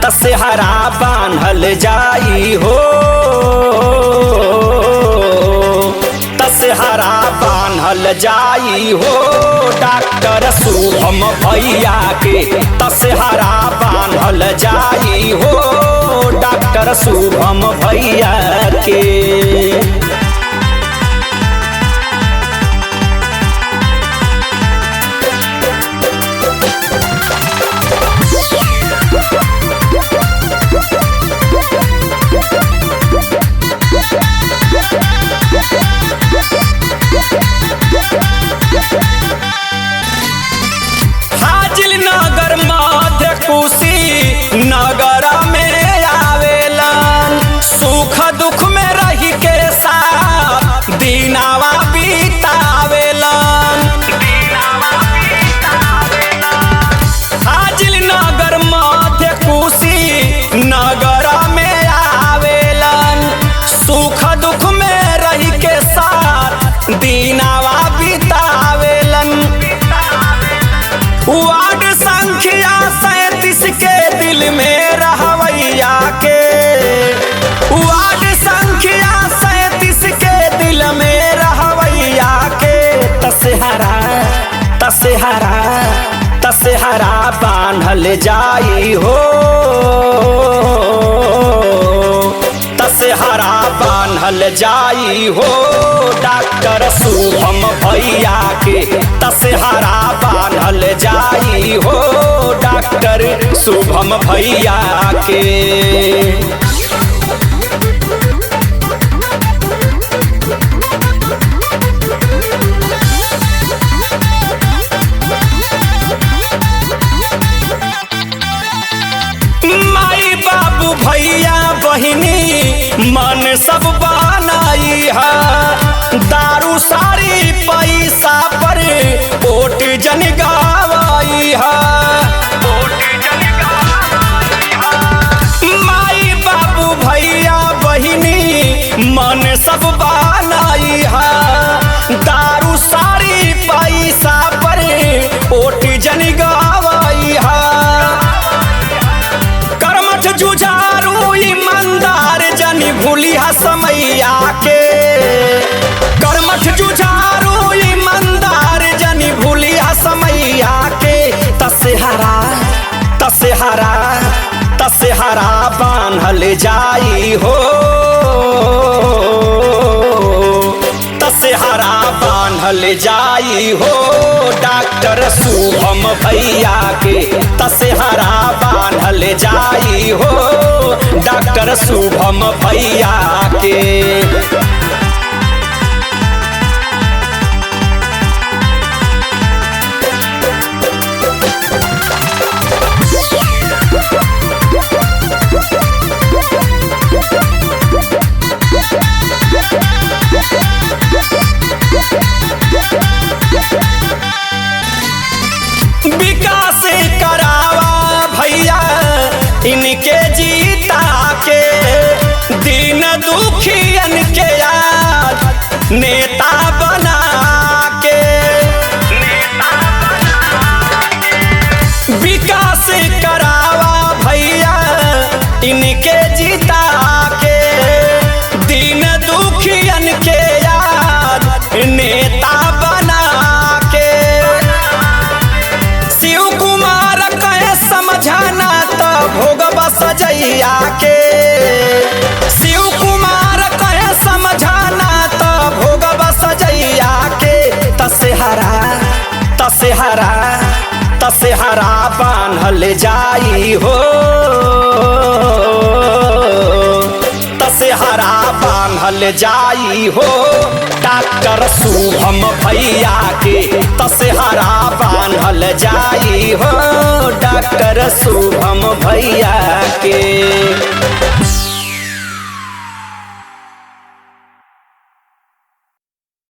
तसेहरा बांधल जाई हो, तसेहरा बांधल जाई हो डॉक्टर शुभम भैया के, तसेहरा बांधल जाई हो डॉक्टर शुभम भैया के। हाजिलनगर मध्य कुशी नगर में आवेलन, सुख दुख में रही के साथ दीनावा बीतावेलन। हाजिलनगर मध्य कुशी नगर में आवेलन, सुख दुख में रही के साथ दीनावा बीतावेलन। वार्ड संख्या 37 के दिल में रहवैया के, वार्ड संख्या 37 के दिल में रहवैया के। तसेहरा बांधल जाई हो, तसेहरा बांधल जाई हो डॉक्टर शुभम भैया के, तसेहरा बांधल जाई हो डॉक्टर शुभम भैया के। माई बाबू भैया बहिनी मन सब बनाई है, दारू सारी पैसा पर वोट जन गवाई है। माई बाबू भैया बहिनी मन सब बनाई है, दारू सारी पैसा पर वोट जन गवाई है। जुझारू ईमानदार जनी भूलिया समैया के, कर्मठ जुझारू ईमानदार जनी भूलिया समैया के। तसेहरा बांधल जाई हो, तसेहरा बांधल जाई हो डॉक्टर शुभम भैया के, तसेहरा बांधल जाई हो डॉक्टर शुभम भैया के। विकास करावा भैया इनके जीता के, दीन दुखियन के याद नेता बना के। विकास करावा भैया इनके जीता के, दीन दुखियन के याद नेता बना के। शिव कुमार कहे समझाना तो भोगवा सजैया के, शिव कुमार कहे समझाना तो भोगवा सजैया के। तसेहरा बांधल जाई हो, तसेहरा बांधल जाई हो डॉक्टर शुभम भैया के, तसेहरा बांधल जाई हो डॉक्टर शुभम भैया